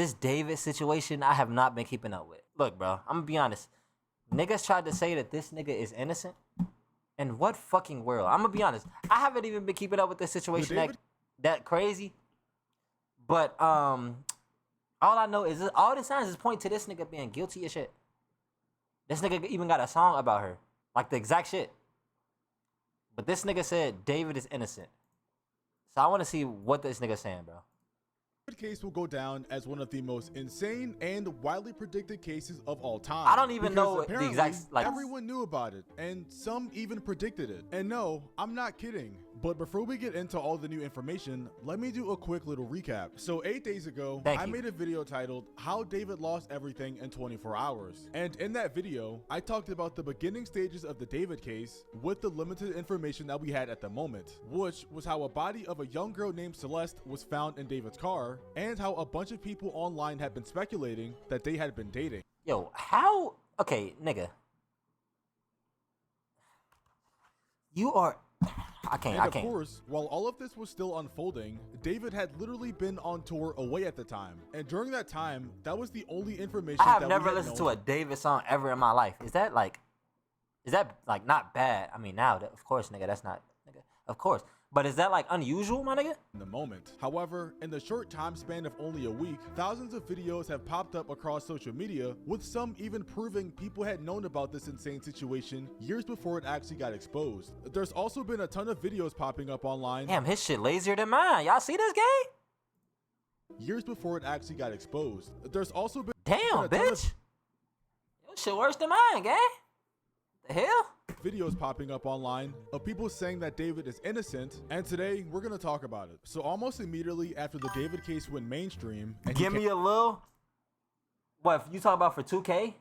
this David situation, I have not been keeping up with. Look, bro, I'm gonna be honest. Niggas tried to say that this nigga is innocent. In what fucking world? I'm gonna be honest. I haven't even been keeping up with this situation that crazy. But all I know is all the signs is point to this nigga being guilty as shit. This nigga even got a song about her, like the exact shit. But this nigga said David is innocent. So I want to see what this nigga saying, bro. The case will go down as one of the most insane and widely predicted cases of all time. I don't even know the exact, like, everyone knew about it, and some even predicted it. And no, I'm not kidding. But before we get into all the new information, let me do a quick little recap. So 8 days ago, I made a video titled How David Lost Everything in 24 Hours. And in that video, I talked about the beginning stages of the David case with the limited information that we had at the moment, which was how a body of a young girl named Celeste was found in David's car, and how a bunch of people online had been speculating that they had been dating. Yo, how? Okay, nigga. You are... I can't. Of course, while all of this was still unfolding, David had literally been on tour away at the time. And during that time, that was the only information I have never listened to a David song ever in my life. Is that like not bad? I mean, now, of course, nigga, that's not, nigga, of course. But is that like unusual, my nigga? In the moment. However, in the short time span of only a week, thousands of videos have popped up across social media, with some even proving people had known about this insane situation years before it actually got exposed. There's also been a ton of videos popping up online. Damn, his shit lazier than mine. Y'all see this game? Years before it actually got exposed. There's also been... Damn, bitch. Your shit worse than mine, gang. The hell? Videos popping up online of people saying that David is innocent, and today we're gonna talk about it. So almost immediately after the David case went mainstream, and give me a little. What you talk about for 2K?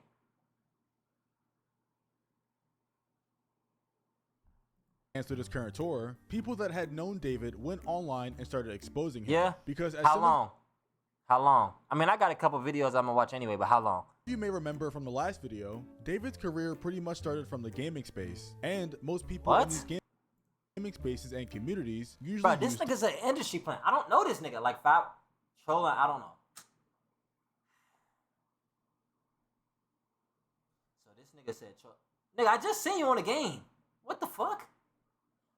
Canceled his current tour. People that had known David went online and started exposing him. Yeah. Because as how long? How long? I mean, I got a couple videos I'm gonna watch anyway, but how long? You may remember from the last video, David's career pretty much started from the gaming space, and most people in these gaming spaces and communities usually. Bro, this nigga's an industry plant. I don't know this nigga. Like, trolling, I don't know. So this nigga said, nigga, I just seen you on the game. What the fuck?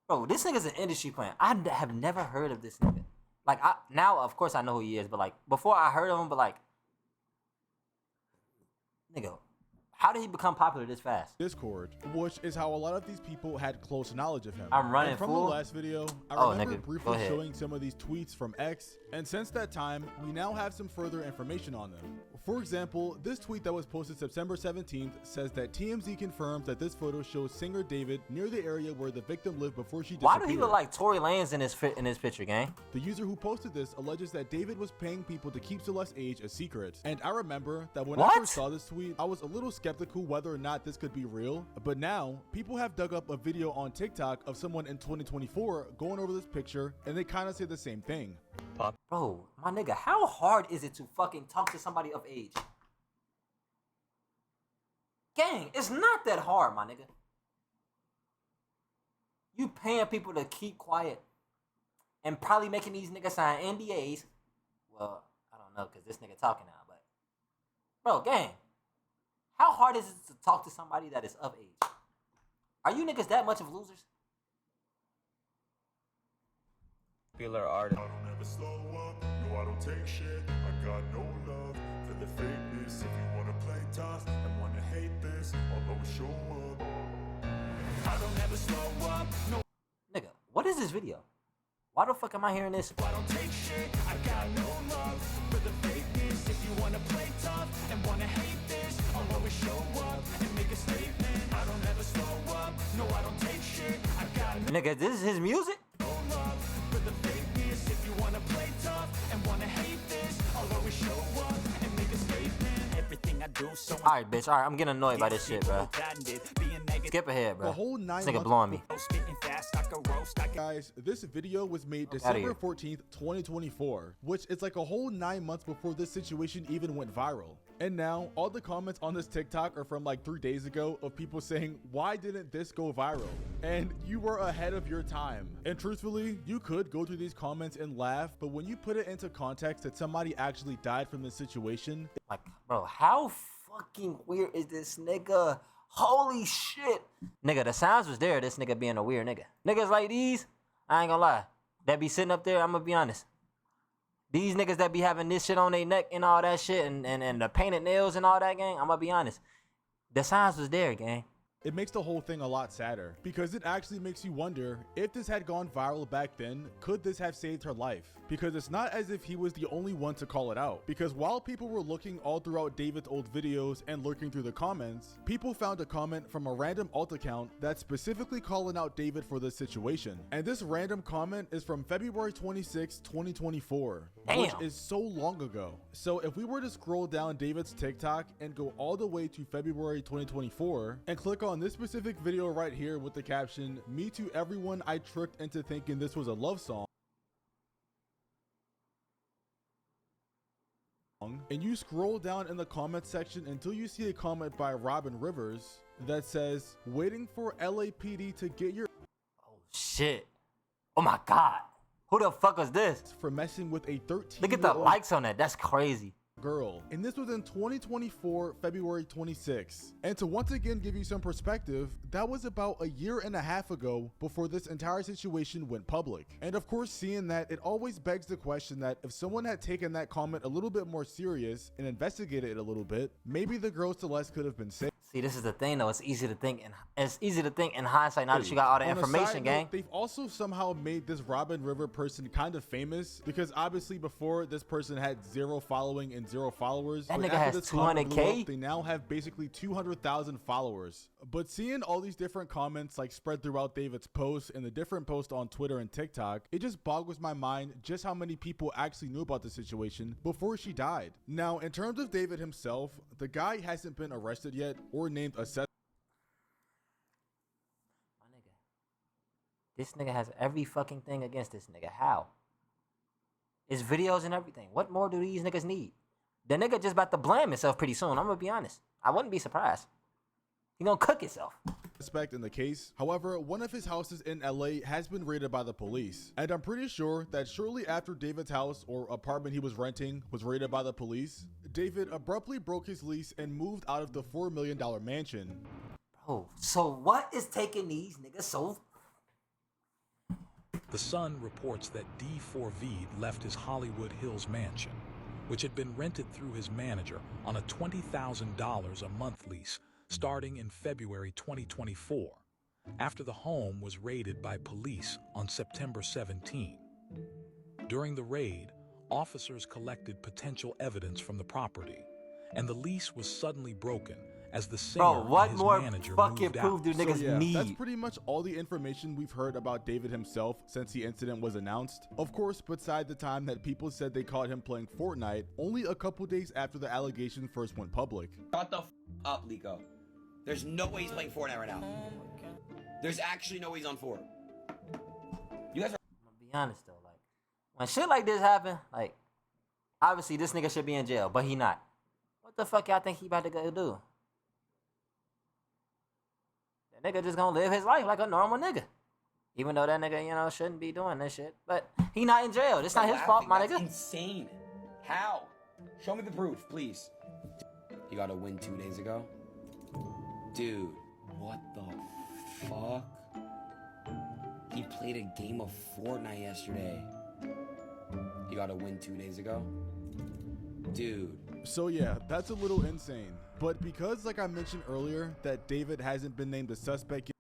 Bro, this nigga's an industry plant. I have never heard of this nigga. Like, now, of course, I know who he is, but like, before I heard of him, but like, nigga, how did he become popular this fast? Discord, which is how a lot of these people had close knowledge of him. I'm running, and from fool. the last video, I remember briefly showing some of these tweets from X, and since that time, we now have some further information on them. For example, this tweet that was posted September 17th says that TMZ confirms that this photo shows singer David near the area where the victim lived before she disappeared. Why do he look like Tory Lanez in his picture, gang? The user who posted this alleges that David was paying people to keep Celeste's age a secret. And I remember that when I first saw this tweet, I was a little skeptical whether or not this could be real. But now, people have dug up a video on TikTok of someone in 2024 going over this picture, and they kind of say the same thing. Bro, my nigga, how hard is it to fucking talk to somebody of age? Gang, it's not that hard, my nigga. You paying people to keep quiet and probably making these niggas sign NDAs. Well, I don't know, because this nigga talking now, but... Bro, gang, how hard is it to talk to somebody that is of age? Are you niggas that much of losers? Popular artist. I don't ever slow up, no I don't take shit. I got no love for the fakeness. If you wanna play tough and wanna hate this, I'll always show up. I don't ever slow up, no. Nigga, what is this video? Why the fuck am I hearing this? I don't take shit, I got no love for the fakeness. If you wanna play tough and wanna hate this, I'll always show up and make a statement. I don't ever slow up, no I don't take shit. I got no Nigga, this is his music? love for the fakeness. If you wanna play tough and wanna hate this, I'll always show up and make a statement. Everything I do, so Alright, bitch. Alright, I'm getting annoyed by this shit, bro. Skip ahead, bro. The whole 9 This nigga months blowing me. spitting fast, I like a roast. Guys, this video was made December 14th, 2024, which is like a whole 9 months before this situation even went viral. And now all the comments on this TikTok are from like 3 days ago of people saying, why didn't this go viral? And you were ahead of your time. And truthfully, you could go through these comments and laugh, but when you put it into context that somebody actually died from this situation, like, bro, how fucking weird is this nigga? Holy shit. Nigga, the signs was there, this nigga being a weird nigga. Niggas like these, I ain't gonna lie, that be sitting up there, I'm gonna be honest. These niggas that be having this shit on their neck and all that shit and the painted nails and all that, gang, I'm gonna be honest. The signs was there, gang. it makes the whole thing a lot sadder because it actually makes you wonder if this had gone viral back then, could this have saved her life? Because it's not as if he was the only one to call it out. Because while people were looking all throughout David's old videos and lurking through the comments, people found a comment from a random alt account that's specifically calling out David for this situation. And this random comment is from February 26, 2024, which is so long ago. So if we were to scroll down David's TikTok and go all the way to February 2024 and click on this specific video right here with the caption, "Me to everyone I tricked into thinking this was a love song," and you scroll down in the comment section until you see a comment by Robin Rivers that says, "Waiting for LAPD to get your..." Oh shit. Oh my god. Who the fuck was this? For messing with a 13-year-old. Look at the likes on that. That's crazy. Girl. And this was in 2024, February 26. And to once again give you some perspective, that was about a year and a half ago before this entire situation went public. And of course, seeing that, it always begs the question that if someone had taken that comment a little bit more serious and investigated it a little bit, maybe the girl Celeste could have been saved. See, this is the thing though. It's easy to think in hindsight now that you got all the information, gang. They've also somehow made this Robin River person kind of famous because obviously before this person had 0 following and 0 followers. That nigga has 200K. They now have basically 200,000 followers. But seeing all these different comments like spread throughout David's posts and the different posts on Twitter and TikTok, it just boggles my mind just how many people actually knew about the situation before she died. Now, in terms of David himself, the guy hasn't been arrested yet or named a suspect. My nigga, this nigga has every fucking thing against this nigga. How? It's videos and everything. What more do these niggas need? The nigga just about to blame himself pretty soon. I'm gonna be honest. I wouldn't be surprised. He gonna cook himself. Suspect in the case. However, one of his houses in LA has been raided by the police. And I'm pretty sure that shortly after David's house or apartment he was renting was raided by the police, David abruptly broke his lease and moved out of the $4 million mansion. Bro, so what is taking these niggas so... The Sun reports that D4VD left his Hollywood Hills mansion, which had been rented through his manager on a $20,000 a month lease starting in February 2024, after the home was raided by police on September 17. During the raid, officers collected potential evidence from the property, and the lease was suddenly broken as the singer and his manager moved out. Do niggas need? That's pretty much all the information we've heard about David himself since the incident was announced. Of course, beside the time that people said they caught him playing Fortnite only a couple days after the allegation first went public. Shut the up, Lico. There's no way he's playing Fortnite right now. There's actually no way he's on 4. You guys are... I'm gonna be honest though, like, when shit like this happen, like, obviously this nigga should be in jail, but he not. What the fuck y'all think he about to go do? That nigga just gonna live his life like a normal nigga. Even though that nigga, you know, shouldn't be doing this shit. But he not in jail. It's not his fault, my nigga. That's insane. How? Show me the proof, please. He got a win 2 days ago? Dude, what the fuck? He played a game of Fortnite yesterday. He got a win 2 days ago? Dude. So yeah, that's a little insane. But because, like I mentioned earlier, that David hasn't been named a suspect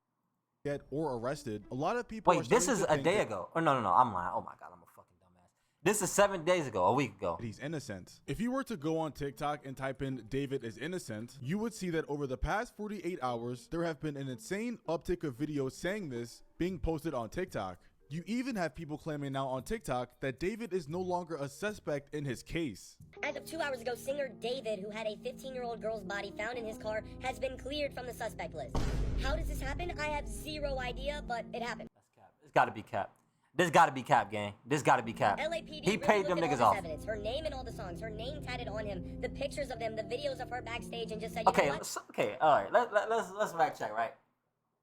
yet or arrested, a lot of people... Wait, this is a day ago. Oh, no, I'm lying. Oh my god, I'm a fucking dumbass. This is 7 days ago, a week ago. He's innocent. If you were to go on TikTok and type in "David is innocent," you would see that over the past 48 hours, there have been an insane uptick of videos saying this being posted on TikTok. You even have people claiming now on TikTok that David is no longer a suspect in his case. As of 2 hours ago, singer David, who had a 15-year-old girl's body found in his car, has been cleared from the suspect list. How does this happen? I have zero idea, but it happened. gotta be cap. This gotta be cap, gang. This gotta be cap. LAPD He paid them niggas off. Evidence. Her name in all the songs, her name tatted on him, the pictures of them, the videos of her backstage, and just said, you know what? Okay, all right. Let's fact check, right?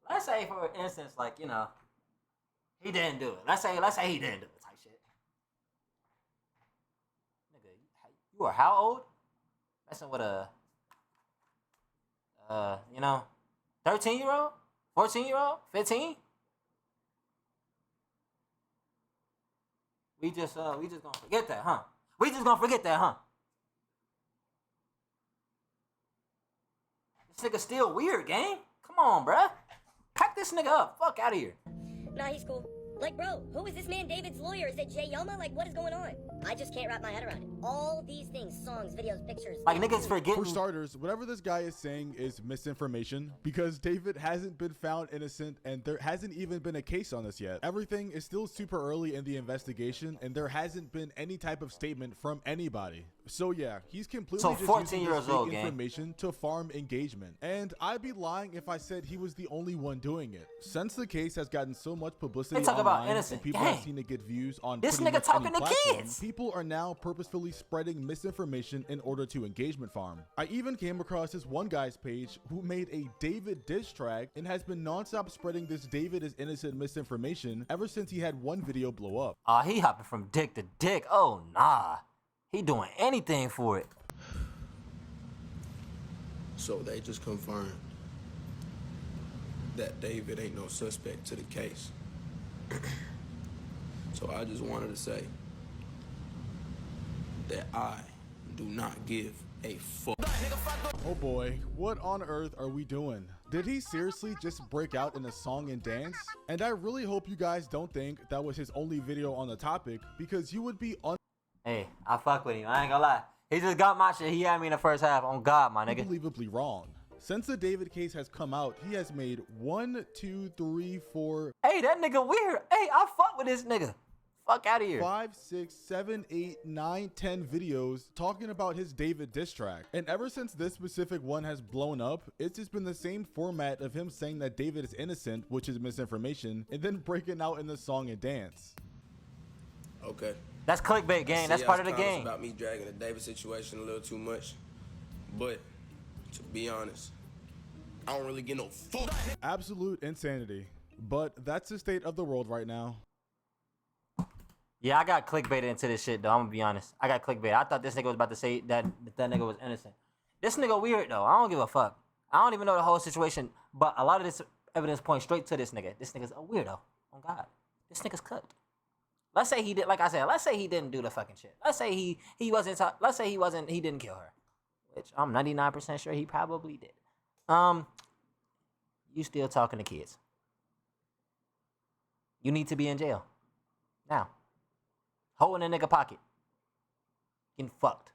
Let's say, for instance, like, you know, he didn't do it. Let's say he didn't do it, type shit. Nigga, you are how old? Messing with a, 13-year-old, 14-year-old, 15. We just gonna forget that, huh? We just gonna forget that, huh? This nigga still weird, gang. Come on, bruh. Pack this nigga up. Fuck out of here. Nah, he's cool. Like, bro, who is this man David's lawyer? Is it Jay Yoma? Like, what is going on? I just can't wrap my head around it. All these things, songs, videos, pictures. Like, niggas forgetting. For starters, whatever this guy is saying is misinformation because David hasn't been found innocent and there hasn't even been a case on this yet. Everything is still super early in the investigation and there hasn't been any type of statement from anybody. So yeah, he's completely just 14 using years this fake old, gang. information to farm engagement. And I'd be lying if I said he was the only one doing it. Since the case has gotten so much publicity They talk about online innocent. and people Gang. have seen it get views on This pretty nigga much talking any to platform, kids. people are now purposefully spreading misinformation in order to engagement farm. I even came across this one guy's page who made a David diss track and has been nonstop spreading this David is innocent misinformation ever since he had one video blow up. He hopping from dick to dick. Oh, nah. He doing anything for it. So they just confirmed that David ain't no suspect to the case. So I just wanted to say that I do not give a fuck. Oh boy, what on earth are we doing? Did he seriously just break out in a song and dance? And I really hope you guys don't think that was his only video on the topic because you would be Hey, I fuck with him. I ain't gonna lie. He just got my shit. He had me in the first half. On God, my nigga. unbelievably wrong. Since the David case has come out, he has made 1, 2, 3, 4. Hey, that nigga weird. Hey, I fuck with this nigga. Fuck out of here. 5, 6, 7, 8, 9, 10 videos talking about his David diss track. And ever since this specific one has blown up, it's just been the same format of him saying that David is innocent, which is misinformation, and then breaking out in the song and dance. Okay. That's clickbait, gang. That's part of the game. About me dragging the David situation a little too much, but to be honest, I don't really get no fuck. Absolute insanity. But that's the state of the world right now. Yeah, I got clickbaited into this shit, though. I'm gonna be honest. I got clickbaited. I thought this nigga was about to say that nigga was innocent. This nigga weird, though. I don't give a fuck. I don't even know the whole situation, but a lot of this evidence points straight to this nigga. This nigga's a weirdo. Oh, God. This nigga's cooked. Let's say he did, like I said, let's say he didn't do the fucking shit. Let's say he didn't kill her. Which I'm 99% sure he probably did. You still talking to kids. You need to be in jail. Now. Hole in a nigga pocket. Getting fucked.